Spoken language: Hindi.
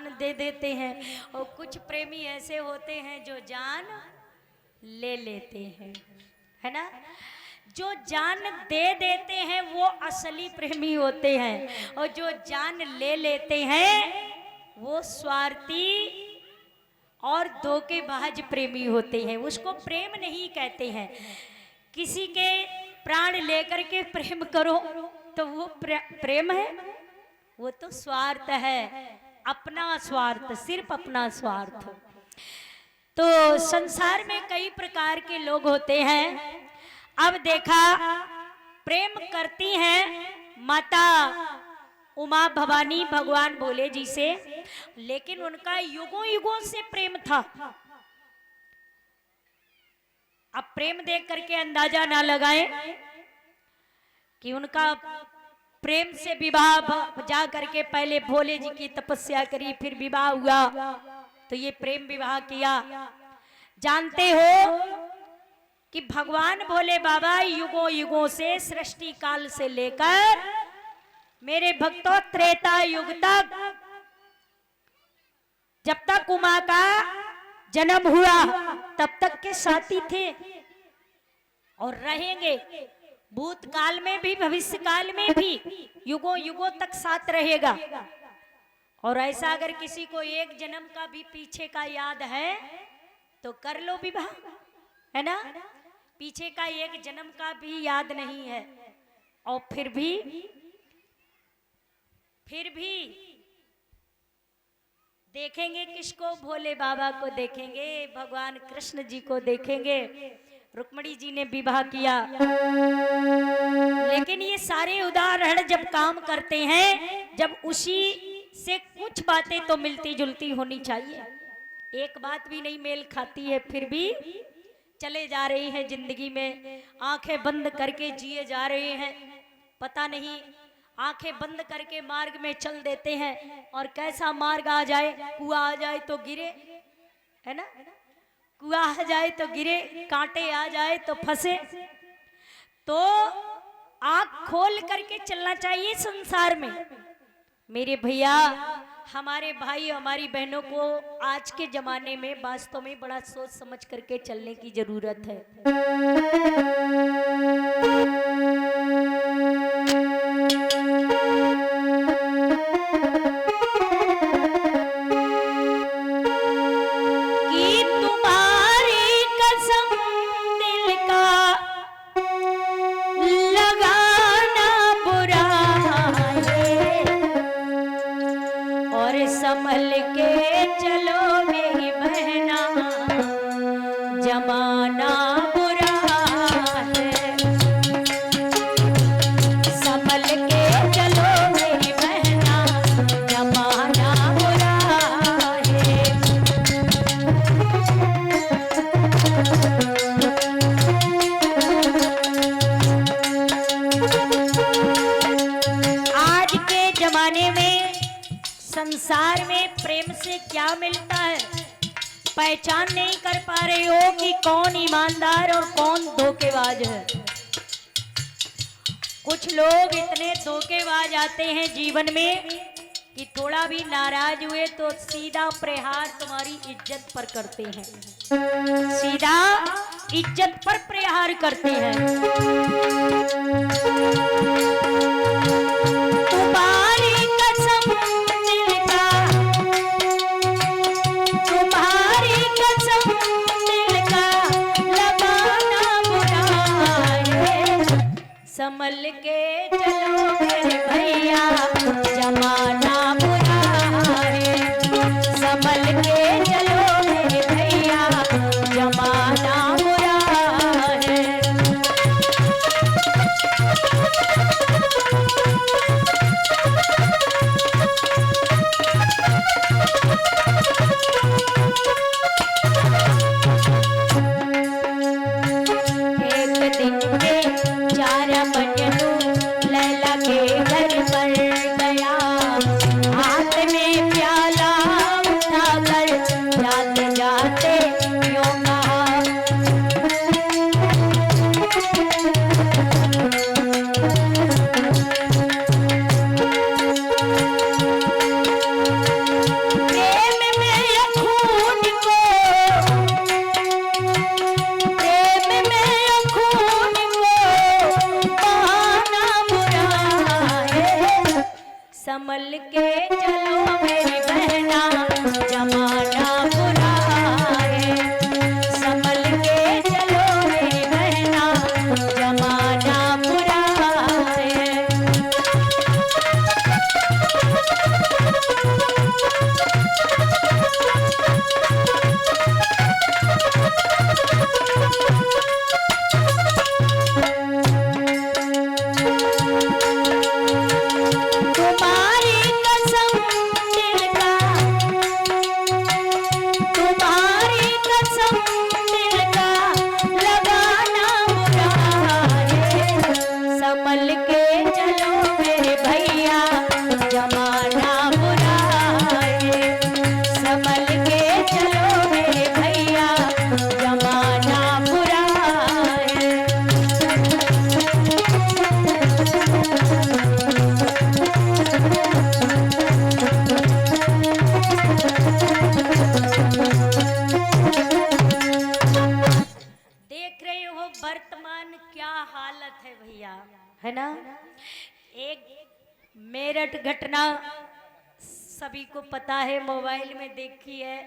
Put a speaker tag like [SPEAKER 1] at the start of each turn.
[SPEAKER 1] जान दे देते हैं और कुछ प्रेमी ऐसे होते हैं जो जान ले लेते हैं, है ना। जो जान दे देते हैं वो असली प्रेमी होते हैं और जो जान ले लेते हैं वो स्वार्थी और धोखेबाज प्रेमी होते हैं। उसको प्रेम नहीं कहते हैं। किसी के प्राण लेकर के प्रेम करो तो वो प्रेम है? वो तो स्वार्थ है, अपना स्वार्थ, सिर्फ अपना स्वार्थ। तो संसार में कई प्रकार के लोग होते हैं। अब देखा, प्रेम करती हैं माता उमा भवानी भगवान भोले जी से, लेकिन उनका युगों युगों से प्रेम था। अब प्रेम देख करके अंदाजा ना लगाएं कि उनका प्रेम से विवाह जा करके पहले भोले जी की तपस्या करी, फिर विवाह हुआ, तो ये प्रेम विवाह किया। जानते हो कि भगवान भोले बाबा युगों युगों से, सृष्टि काल से लेकर मेरे भक्तों त्रेता युग तक, जब तक उमा का जन्म हुआ तब तक के साथी थे और रहेंगे। भूतकाल में भी, भविष्य काल में भी, युगों युगों तक साथ रहेगा। और ऐसा अगर किसी को एक जन्म का भी पीछे का याद है तो कर लो विवाह, है ना। पीछे का एक जन्म का भी याद नहीं है और फिर भी देखेंगे किसको? भोले बाबा को देखेंगे, भगवान कृष्ण जी को देखेंगे। रुक्मणी जी ने विवाह किया। लेकिन ये सारे उदाहरण जब काम करते हैं, जब उसी से कुछ बातें तो मिलती जुलती होनी चाहिए, एक बात भी नहीं मेल खाती है, फिर भी चले जा रही हैं जिंदगी में, आंखें बंद करके जिए जा रहे हैं। पता नहीं, आंखें बंद करके मार्ग में चल देते हैं और कैसा मार्ग आ जाए, कुआं आ जाए तो गिरे, है ना। कुआं आ जाए तो गिरे, कांटे आ जाए तो फंसे। तो आंख खोल करके चलना चाहिए संसार में। मेरे भैया, हमारे भाई, हमारी बहनों को आज के जमाने में वास्तव में बड़ा सोच समझ करके चलने की जरूरत है। कि तुम्हारी कसम दिल का लगाना बुरा है और संभल के चलो मेरी बहना, जमाना बुरा है। संभल के चलो मेरी बहना, जमाना बुरा है। आज के जमाने में, संसार में प्रेम से क्या मिलता है पहचान नहीं कर पा रहे हो कि कौन ईमानदार और कौन धोखेबाज है। कुछ लोग इतने धोखेबाज आते हैं जीवन में कि थोड़ा भी नाराज हुए तो सीधा प्रहार तुम्हारी इज्जत पर करते हैं, सीधा इज्जत पर प्रहार करते हैं। तुम्हारी कसम दिल का, तुम्हारी कसम दिल का लगाना बुरा है। संभल के चलो मेरे भैया, जमाना बुरा है। संभल के चलो मेरे भैया, जमाना बुरा है। एक दिन के 4 बजे लैला के घर पर गया, जमाना बुरा है, संभल के चलो मेरी बहना, जमाना बुरा है। तुम्हारी कसम दिल का, तुम्हारी कसम दिल का लगाना बुरा है, संभल के चलो मेरे भैया, जमाना बुरा है, संभल के चलो मेरे भैया, जमाना बुरा है। देख रहे हो वर्तमान क्या हालत है भैया, है ना। एक मेरठ घटना सभी को पता है, मोबाइल में देखी है।